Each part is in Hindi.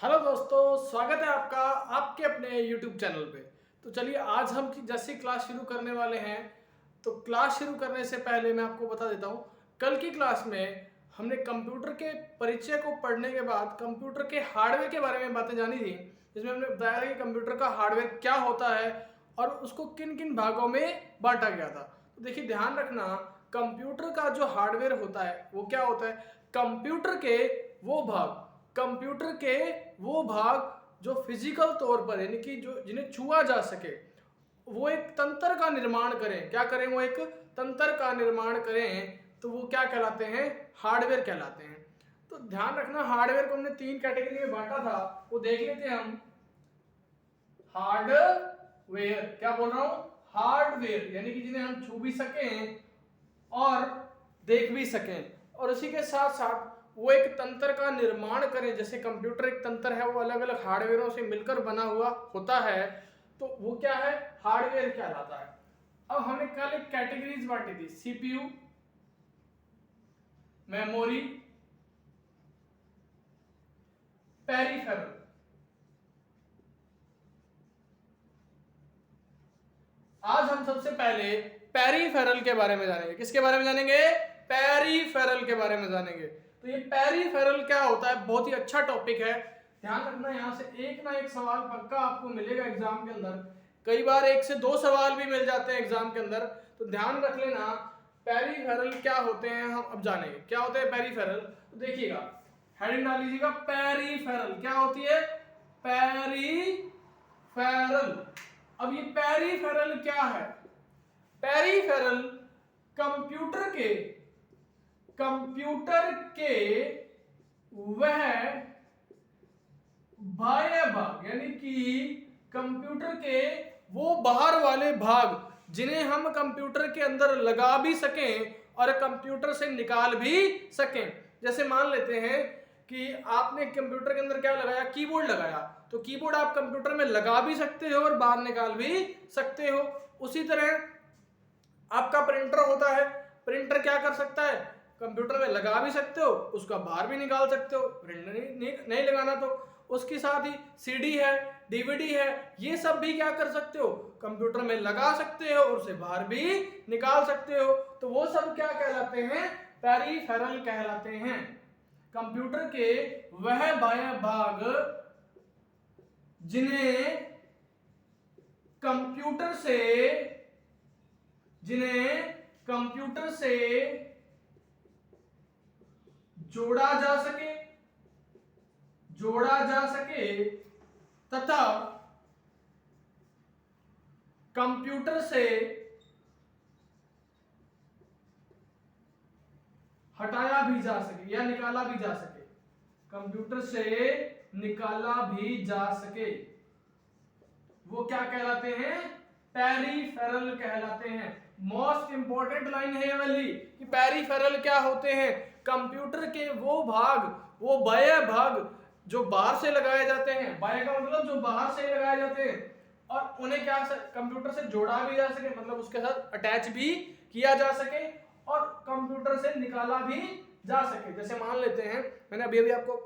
हेलो दोस्तों, स्वागत है आपका आपके अपने YouTube चैनल पे। तो चलिए आज हम जैसे क्लास शुरू करने वाले हैं। तो क्लास शुरू करने से पहले मैं आपको बता देता हूँ, कल की क्लास में हमने कंप्यूटर के परिचय को पढ़ने के बाद कंप्यूटर के हार्डवेयर के बारे में बातें जानी थी, जिसमें हमने बताया कि कंप्यूटर का हार्डवेयर क्या होता है और उसको किन किन भागों में बांटा गया था। तो देखिए, ध्यान रखना, कंप्यूटर का जो हार्डवेयर होता है वो क्या होता है। कंप्यूटर के वो भाग कंप्यूटर के वो भाग जो फिजिकल तौर पर यानी कि जो जिन्हें छुआ जा सके, वो एक तंत्र का निर्माण करें। क्या करें? वो एक तंत्र का निर्माण करें, तो वो क्या कहलाते हैं? हार्डवेयर कहलाते हैं। तो ध्यान रखना, हार्डवेयर को हमने तीन कैटेगरी में बांटा था, वो देख लेते हैं हम। हार्डवेयर, क्या बोल रहा हूं? हार्डवेयर यानी कि जिन्हें हम छू भी सकें और देख भी सकें, और उसी के साथ साथ वो एक तंत्र का निर्माण करें। जैसे कंप्यूटर एक तंत्र है, वो अलग अलग हार्डवेयरों से मिलकर बना हुआ होता है, तो वो क्या है? हार्डवेयर कहलाता है। अब हमने कल एक कैटेगरीज बांटी थी, सीपीयू, मेमोरी, पेरिफेरल। आज हम सबसे पहले पेरिफेरल के बारे में जानेंगे। किसके बारे में जानेंगे? पेरिफेरल के बारे में जानेंगे। तो ये पेरिफेरल क्या होता है? बहुत ही अच्छा टॉपिक है। ध्यान रखना, यहाँ से एक ना एक सवाल पक्का आपको मिलेगा एग्जाम के अंदर। कई बार एक से दो सवाल भी मिल जाते हैं एग्जाम के अंदर, तो ध्यान रख लेना। पेरिफेरल क्या होते हैं हम अब जानेंगे। क्या होते हैं पेरिफेरल? तो देखिएगा, हेडिंग डाल लीजिएगा, पेरिफेरल। क्या होती है? पेरिफेरल। अब ये पेरिफेरल क्या है? पेरिफेरल कंप्यूटर के वह बाह्य भाग यानी कि कंप्यूटर के वो बाहर वाले भाग जिन्हें हम कंप्यूटर के अंदर लगा भी सकें और कंप्यूटर से निकाल भी सकें। जैसे मान लेते हैं कि आपने कंप्यूटर के अंदर क्या लगाया? कीबोर्ड लगाया, तो कीबोर्ड आप कंप्यूटर में लगा भी सकते हो और बाहर निकाल भी सकते हो। उसी तरह आपका प्रिंटर होता है, प्रिंटर क्या कर सकता है? कंप्यूटर में लगा भी सकते हो, उसका बाहर भी निकाल सकते हो। प्रिंटर नहीं लगाना तो उसके साथ ही सीडी है, डीवीडी है, ये सब भी क्या कर सकते हो? कंप्यूटर में लगा सकते हो और उसे बाहर भी निकाल सकते हो। तो वो सब क्या कहलाते हैं? पेरिफेरल कहलाते हैं। कंप्यूटर के वह बाह्य भाग जिन्हें कंप्यूटर से जोड़ा जा सके तथा कंप्यूटर से हटाया भी जा सके या निकाला भी जा सके। कंप्यूटर से निकाला भी जा सके, वो क्या कहलाते हैं? पेरिफेरल कहलाते हैं। मोस्ट इंपॉर्टेंट लाइन है ये वाली कि पेरिफेरल क्या होते हैं? कंप्यूटर के वो भाग, वो बाह्य भाग जो बाहर से लगाए जाते हैं। बाह्य का मतलब जो बाहर से लगाए जाते हैं, और उन्हें क्या कंप्यूटर से जोड़ा भी जा सके, मतलब उसके साथ अटैच भी किया जा सके और कंप्यूटर से निकाला भी जा सके। जैसे मान लेते हैं, मैंने अभी अभी आपको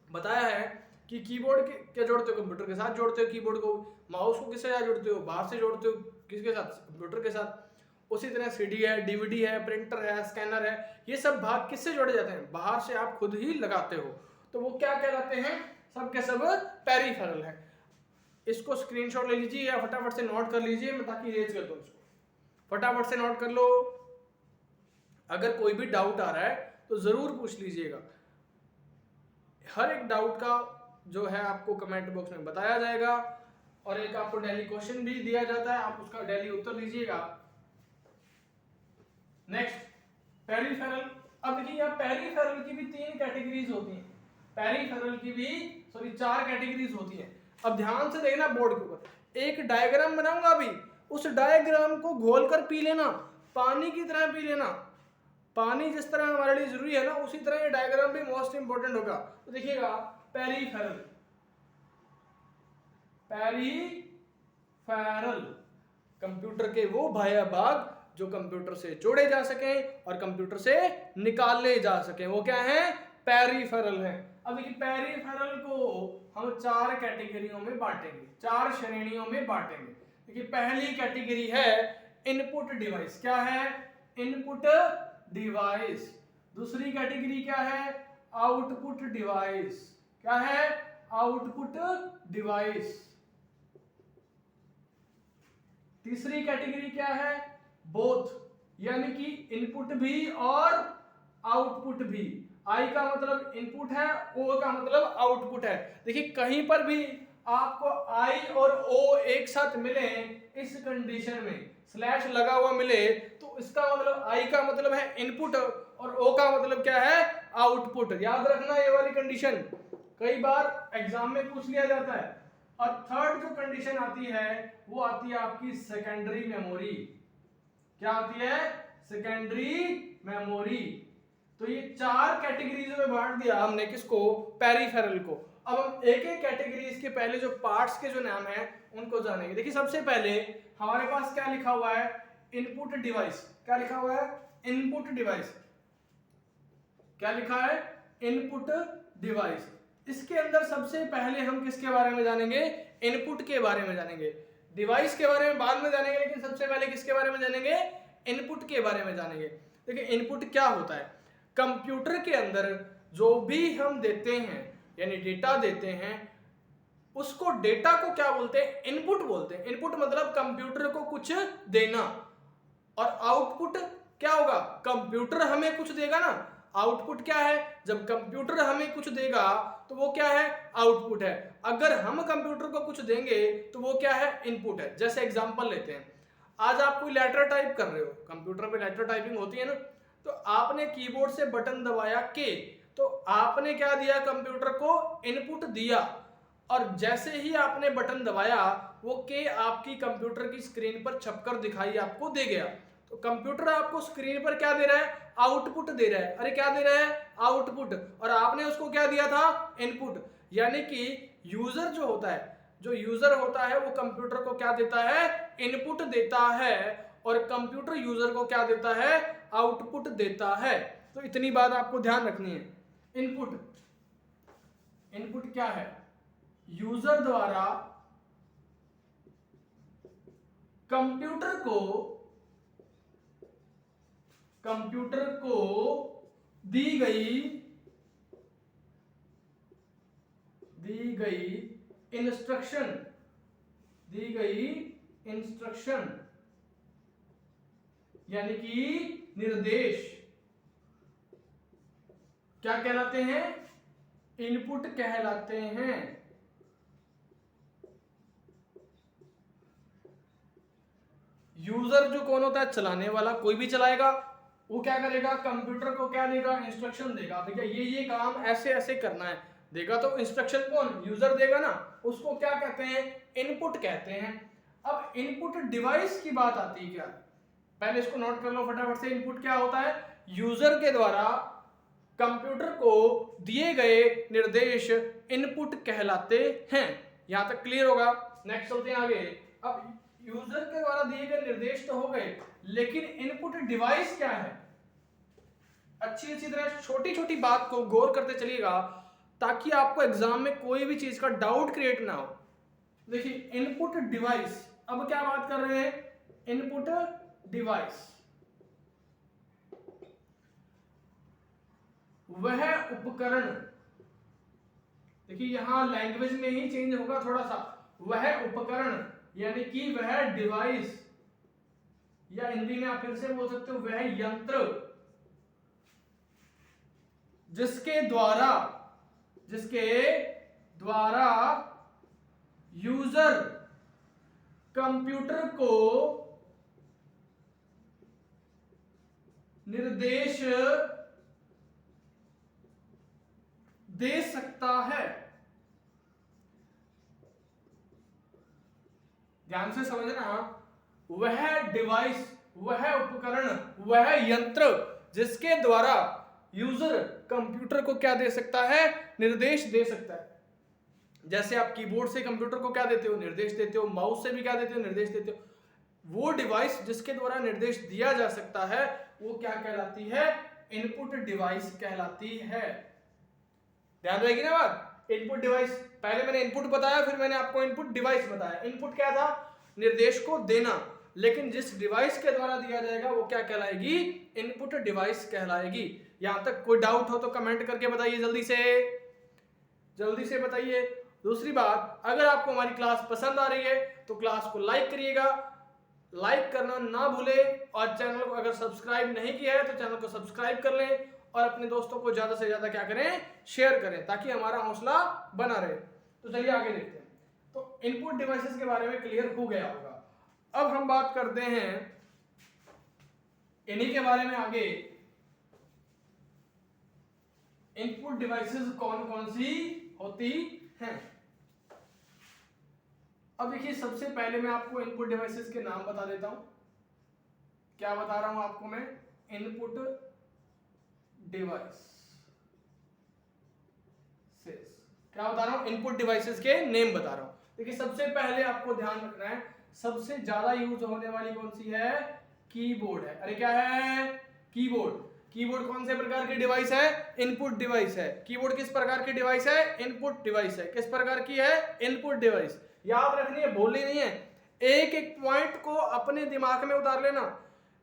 बताया है कि कीबोर्ड क्या जोड़ते हो? कंप्यूटर के साथ जोड़ते हो कीबोर्ड को। माउस को किसके साथ जोड़ते हो? बाहर से जोड़ते हो। किसके साथ? कंप्यूटर के साथ। उसी तरह सीडी है, डीवीडी है, प्रिंटर है, स्कैनर है, ये सब भाग किससे जोड़े जाते हैं? बाहर से आप खुद ही लगाते हो। तो वो क्या कहलाते हैं? सब के सब पेरिफेरल है। इसको स्क्रीनशॉट ले लीजिए या फटाफट से नोट कर लीजिए, मैं ताकि रेज कर दूं इसको। फटाफट से नोट कर लो। अगर कोई भी डाउट आ रहा है तो जरूर पूछ लीजिएगा। हर एक डाउट का जो है आपको कमेंट बॉक्स में बताया जाएगा, और एक आपको डेली क्वेश्चन भी दिया जाता है, आप उसका डेली उत्तर दीजिएगा। Next, peripheral. अब देखिए, यहाँ पेरिफेरल की भी तीन कैटेगरीज होती हैं। पेरिफेरल की भी चार कैटेगरीज होती हैं। अब ध्यान से देखना, बोर्ड के ऊपर एक डायग्राम बनाऊंगा अभी, उस डायग्राम को घोलकर पी लेना, पानी की तरह पी लेना। पानी जिस तरह हमारे लिए जरूरी है ना, उसी तरह ये डायग्राम भी मोस्ट इंपोर्टेंट होगा। तो देखिएगा, पेरिफेरल कंप्यूटर के वो बाह्य भाग जो कंप्यूटर से जोड़े जा सके और कंप्यूटर से निकाले जा सके, वो क्या है? पेरिफेरल है। अब देखिए, पेरिफेरल को हम हम 4 कैटेगरियों में बांटेंगे, 4 श्रेणियों में बांटेंगे। देखिए पहली कैटेगरी है इनपुट डिवाइस। क्या है? Input device. दूसरी कैटेगरी क्या है? Output device. क्या है? Output device. तीसरी कैटेगरी क्या है? बोथ, यानी कि इनपुट भी और आउटपुट भी। आई का मतलब इनपुट है, ओ का मतलब आउटपुट है। देखिए कहीं पर भी आपको आई और ओ एक साथ मिले इस कंडीशन में, स्लैश लगा हुआ मिले, तो इसका मतलब आई का मतलब है इनपुट और ओ का मतलब क्या है? आउटपुट। याद रखना ये वाली कंडीशन, कई बार एग्जाम में पूछ लिया जाता है। और थर्ड जो कंडीशन आती है वो आती है आपकी सेकेंडरी मेमोरी। क्या आती है? Secondary memory. तो ये 4 कैटेगरीज में बांट दिया हमने किसको? पेरिफेरल को। अब हम एक एक कैटेगरीज के पहले जो पार्ट्स के जो नाम है उनको जानेंगे। देखिए सबसे पहले हमारे पास क्या लिखा हुआ है? Input device. क्या लिखा हुआ है? Input device. क्या लिखा है? Input device. इसके अंदर सबसे पहले हम किसके बारे में जानेंगे? इनपुट के बारे में जानेंगे। डिवाइस के बारे में बाद में जानेंगे, लेकिन सबसे पहले किसके बारे में जानेंगे? इनपुट के बारे में जानेंगे। देखिए इनपुट क्या होता है? कंप्यूटर के अंदर जो भी हम देते हैं यानी डेटा देते हैं, उसको डेटा को क्या बोलते हैं? इनपुट बोलते हैं। इनपुट मतलब कंप्यूटर को कुछ देना। और आउटपुट क्या होगा? कंप्यूटर हमें कुछ देगा ना। आउटपुट क्या है? जब कंप्यूटर हमें कुछ देगा तो वो क्या है? आउटपुट है। अगर हम कंप्यूटर को कुछ देंगे तो वो क्या है? इनपुट है। जैसे एग्जांपल लेते हैं, आज आप कोई लेटर टाइप कर रहे हो, कंप्यूटर पे लेटर टाइपिंग होती है ना, तो आपने कीबोर्ड से बटन दबाया के, तो आपने क्या दिया? कंप्यूटर को इनपुट दिया। और जैसे ही आपने बटन दबाया वो के आपकी कंप्यूटर की स्क्रीन पर छपकर दिखाई आपको दे गया। तो कंप्यूटर आपको स्क्रीन पर क्या दे रहा है? आउटपुट दे रहा है। अरे क्या दे रहा है? आउटपुट। और आपने उसको क्या दिया था? इनपुट। यानी कि यूजर जो होता है, जो यूजर होता है वो कंप्यूटर को क्या देता है? इनपुट देता है। और कंप्यूटर यूजर को क्या देता है? आउटपुट देता है। तो इतनी बात आपको ध्यान रखनी है। इनपुट, इनपुट क्या है? यूजर द्वारा कंप्यूटर को दी गई इंस्ट्रक्शन यानी कि निर्देश क्या कहलाते हैं? इनपुट कहलाते हैं। यूजर जो कौन होता है? चलाने वाला। कोई भी चलाएगा, वो क्या करेगा? कंप्यूटर को क्या देगा? इंस्ट्रक्शन देगा। भैया ये काम ऐसे ऐसे करना है, देगा। तो इंस्ट्रक्शन कौन? यूजर देगा ना। उसको क्या कहते हैं? इनपुट कहते हैं। अब इनपुट डिवाइस की बात आती है क्या? पहले इसको नोट कर लो फटाफट से। इनपुट क्या होता है? यूजर के द्वारा कंप्यूटर को दिए गए निर्देश इनपुट कहलाते हैं। यहां तक क्लियर होगा? नेक्स्ट चलते हैं आगे। अब यूजर के द्वारा दिए गए निर्देश तो हो गए, लेकिन इनपुट डिवाइस क्या है? अच्छी तरह छोटी छोटी बात को गौर करते चलिएगा ताकि आपको एग्जाम में कोई भी चीज का डाउट क्रिएट ना हो। देखिए इनपुट डिवाइस, अब क्या बात कर रहे हैं? इनपुट डिवाइस वह उपकरण, देखिए यहां लैंग्वेज में ही चेंज होगा थोड़ा सा। वह उपकरण यानी कि वह डिवाइस, या हिंदी में आप फिर से बोल सकते हो वह यंत्र, जिसके द्वारा यूजर कंप्यूटर को निर्देश दे सकता है। ध्यान से समझना, वह डिवाइस, वह उपकरण, वह यंत्र जिसके द्वारा यूजर कंप्यूटर को क्या दे सकता है? निर्देश दे सकता है। जैसे आप कीबोर्ड से कंप्यूटर को क्या देते हो? निर्देश देते हो। माउस से भी क्या देते हो? निर्देश देते हो। वो डिवाइस जिसके द्वारा निर्देश दिया जा सकता है वो क्या कहलाती है? इनपुट डिवाइस कहलाती है। ध्यान रहेगी ना बात? इनपुट डिवाइस पहले मैंने इनपुट बताया, फिर मैंने आपको इनपुट डिवाइस बताया। इनपुट क्या था? निर्देश को देना, लेकिन जिस डिवाइस के द्वारा दिया जाएगा वो क्या कहलाएगी? इनपुट डिवाइस कहलाएगी। यहां तक कोई डाउट हो तो कमेंट करके बताइए, जल्दी से बताइए। दूसरी बात, अगर आपको हमारी क्लास पसंद आ रही है तो क्लास को लाइक करिएगा, लाइक करना ना भूले, और चैनल को अगर सब्सक्राइब नहीं किया है तो चैनल को सब्सक्राइब कर लें, और अपने दोस्तों को ज्यादा से ज्यादा क्या करें? शेयर करें, ताकि हमारा हौसला बना रहे। तो चलिए आगे देखते हैं। तो इनपुट डिवाइसेस के बारे में क्लियर हो गया होगा। अब हम बात करते हैं इन्हीं के बारे में आगे, इनपुट डिवाइसेस कौन कौन सी होती हैं। अब देखिए, सबसे पहले मैं आपको इनपुट डिवाइसेस के नाम बता देता हूं। क्या बता रहा हूं आपको मैं? इनपुट डिवाइस, क्या बता रहा हूं? इनपुट डिवाइसेस के नेम बता रहा हूं। देखिए, सबसे पहले आपको ध्यान रखना है, सबसे ज्यादा यूज होने वाली कौन सी है? कीबोर्ड है। अरे क्या है? कीबोर्ड। कीबोर्ड कौन से प्रकार की डिवाइस है? इनपुट डिवाइस है। कीबोर्ड किस प्रकार की डिवाइस है? इनपुट डिवाइस है। किस प्रकार की है? Input device. याद रखनी है, भूलनी नहीं है। एक एक पॉइंट को अपने दिमाग में उतार लेना।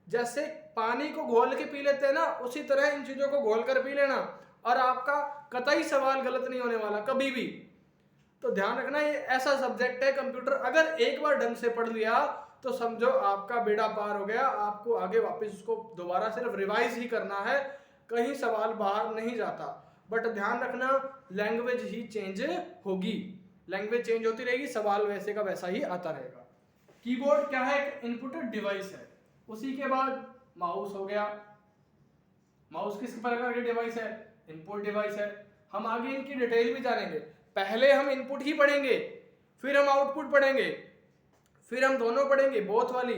जैसे पानी को घोल के पी लेते हैं ना, उसी तरह इन चीजों को घोल कर पी लेना, और आपका कतई सवाल गलत नहीं होने वाला कभी भी। तो ध्यान रखना, ये ऐसा सब्जेक्ट है कंप्यूटर, अगर एक बार ढंग से पढ़ लिया तो समझो आपका बेड़ा पार हो गया। आपको आगे वापस उसको दोबारा सिर्फ रिवाइज ही करना है, कहीं सवाल बाहर नहीं जाता। बट ध्यान रखना, लैंग्वेज ही चेंज होगी, लैंग्वेज चेंज होती रहेगी, सवाल वैसे का वैसा ही आता रहेगा। कीबोर्ड क्या है? एक इनपुट डिवाइस है। उसी के बाद माउस हो गया। माउस किस प्रकार की डिवाइस है? इनपुट डिवाइस है। हम आगे इनकी डिटेल भी जानेंगे। पहले हम इनपुट ही पढ़ेंगे, फिर हम आउटपुट पढ़ेंगे, फिर हम दोनों पढ़ेंगे, बोथ वाली,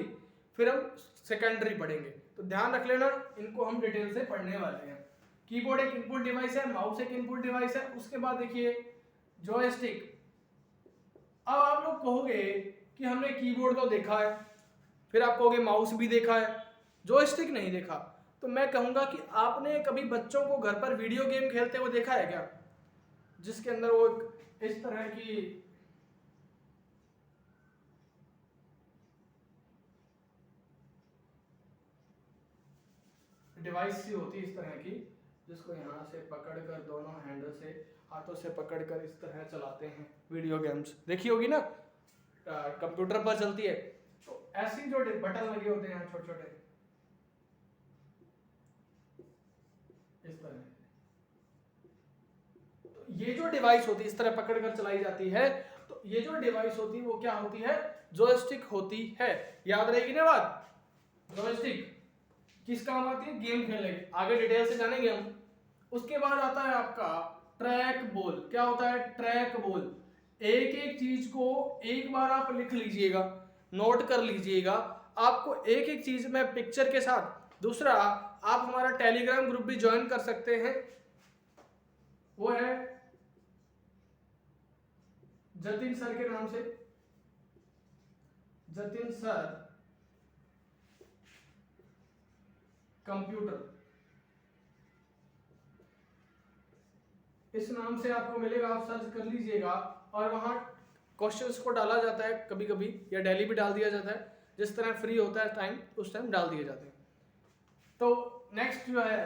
फिर हम सेकेंडरी पढ़ेंगे। तो ध्यान रख लेना, इनको हम डिटेल से पढ़ने वाले हैं। कीबोर्ड एक इनपुट डिवाइस है, माउस एक इनपुट डिवाइस है। उसके बाद देखिए जॉयस्टिक। अब आप लोग कहोगे कि हमने कीबोर्ड तो देखा है, फिर आप कहोगे माउस भी देखा है, जॉयस्टिक नहीं देखा। तो मैं कहूंगा कि आपने कभी बच्चों को घर पर वीडियो गेम खेलते हुए देखा है क्या? जिसके अंदर वो इस तरह की डिवाइस सी होती है, इस तरह की, जिसको यहां से पकड़कर दोनों हैंडल से, हाथों से पकड़कर इस तरह चलाते हैं। वीडियो गेम्स देखी होगी ना, कंप्यूटर पर चलती है। तो ऐसी जो बटन लगे होते हैं छोटे छोटे, इस तरह, तो ये जो डिवाइस होती है इस तरह पकड़कर चलाई जाती है। तो ये जो डिवाइस होती है वो क्या होती है? जॉयस्टिक होती है। याद रहेगी ना बात? जॉयस्टिक किस काम आती है? गेम खेलने के। आगे डिटेल से जानेंगे हम। उसके बाद आता है आपका ट्रैक बॉल। क्या होता है? Track ball. एक एक चीज को एक बार आप लिख लीजिएगा, नोट कर लीजिएगा। आपको एक एक चीज में पिक्चर के साथ। दूसरा, आप हमारा टेलीग्राम ग्रुप भी ज्वाइन कर सकते हैं, वो है जतिन सर के नाम से, जतिन सर कंप्यूटर, इस नाम से आपको मिलेगा। आप सर्च कर लीजिएगा, और वहां क्वेश्चंस को डाला जाता है कभी कभी, या डेली भी डाल दिया जाता है, जिस तरह फ्री होता है टाइम उस टाइम डाल दिए जाते हैं। तो नेक्स्ट जो है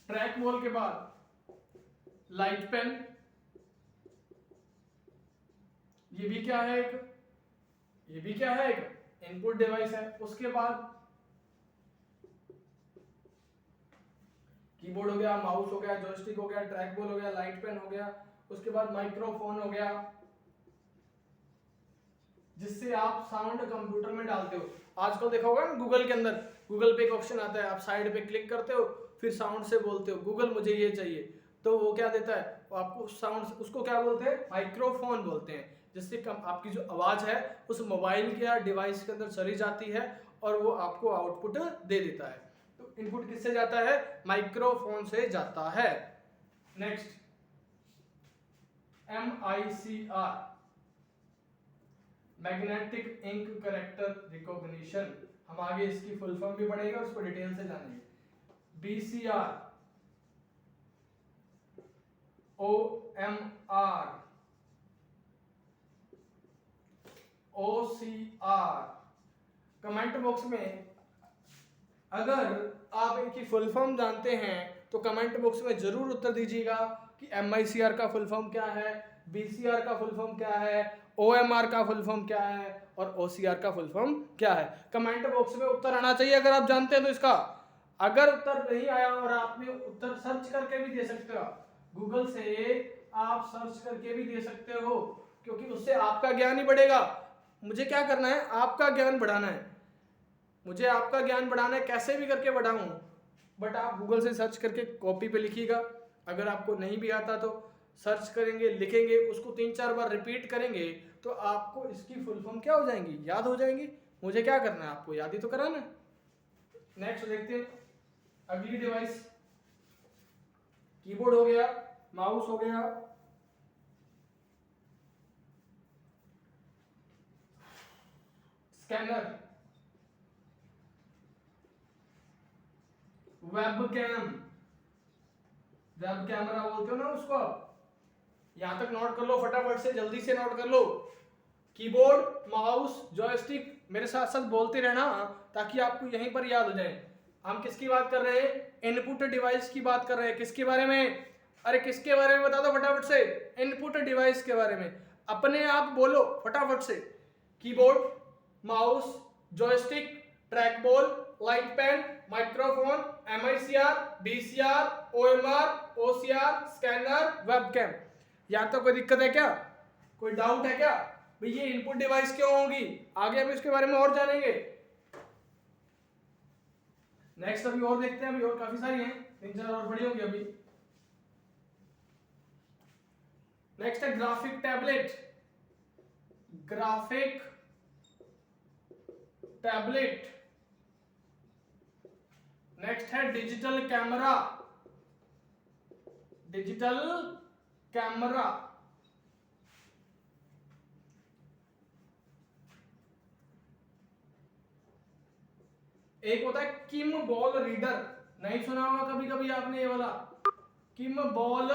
ट्रैक बॉल के बाद लाइट पेन, ये भी क्या है? ये भी क्या है? एक इनपुट डिवाइस है। उसके बाद कीबोर्ड हो गया, माउस हो गया, जॉयस्टिक हो गया, ट्रैक बॉल हो गया, लाइट पेन हो गया। उसके बाद माइक्रोफोन हो गया, जिससे आप साउंड कंप्यूटर में डालते हो। आजकल देखा होगा ना गूगल के अंदर, गूगल पे एक ऑप्शन आता है, आप साइड पे क्लिक करते हो, फिर साउंड से बोलते हो गूगल मुझे ये चाहिए, तो वो क्या देता है? वो आपको साउंड, उसको क्या बोलते हैं? माइक्रोफोन बोलते हैं। जिससे आपकी जो आवाज है उस मोबाइल के या डिवाइस के अंदर चली जाती है, और वो आपको आउटपुट दे देता है। तो इनपुट किससे जाता है? माइक्रोफोन से जाता है। Next MICR, magnetic ink character recognition. हम आगे इसकी फुल फॉर्म भी पढ़ेंगे, उसको डिटेल से जानेंगे। BCR, OMR, OCR। Comment box में अगर आप इनकी फुल फॉर्म जानते हैं तो कमेंट बॉक्स में जरूर उत्तर दीजिएगा कि MICR का फुल फॉर्म क्या है, BCR का फुल फॉर्म क्या है, OMR का फुल फॉर्म क्या है और OCR का फुल फॉर्म क्या है। कमेंट बॉक्स में उत्तर आना चाहिए अगर आप जानते हैं तो इसका। अगर उत्तर नहीं आया और आपने उत्तर सर्च करके भी दे सकते हो, गूगल से आप सर्च करके भी दे सकते हो, क्योंकि उससे आपका ज्ञान ही बढ़ेगा। मुझे क्या करना है, आपका ज्ञान बढ़ाना है। मुझे आपका ज्ञान बढ़ाना है, कैसे भी करके बढ़ाऊं, बट आप गूगल से सर्च करके कॉपी पे लिखिएगा। अगर आपको नहीं भी आता तो सर्च करेंगे, लिखेंगे, उसको 3-4 बार रिपीट करेंगे तो आपको इसकी फुल फॉर्म क्या हो जाएंगी, याद हो जाएंगी। मुझे क्या करना है, आपको याद ही तो कराना है। नेक्स्ट देखते हैं अगली डिवाइस। कीबोर्ड हो गया, माउस हो गया, स्कैनर, वेबकैम, वेब कैमरा बोलते हो ना उसको। यहां तक नोट कर लो फटाफट से, जल्दी से नोट कर लो। कीबोर्ड, माउस, जॉयस्टिक, मेरे साथ साथ बोलते रहना ताकि आपको यहीं पर याद हो जाए। हम किसकी बात कर रहे हैं, इनपुट डिवाइस की बात कर रहे हैं। किसके बारे में, अरे किसके बारे में बता दो फटाफट से, इनपुट डिवाइस के बारे में। अपने आप बोलो फटाफट से। Keyboard, mouse, joystick, track ball, light pen, microphone, MICR, BCR, OMR, OCR, scanner, webcam. यहां तक कोई दिक्कत है क्या, कोई डाउट है क्या भाई ये इनपुट डिवाइस क्यों होगी? आगे हम इसके बारे में और जानेंगे। नेक्स्ट अभी और देखते हैं, अभी और काफी सारी हैं, 3-4 और बड़ी होंगी अभी। नेक्स्ट है graphic tablet, graphic tablet. Next है डिजिटल कैमरा, डिजिटल कैमरा। एक होता है किम बॉल रीडर, नहीं सुना होगा कभी कभी आपने ये वाला, किम बॉल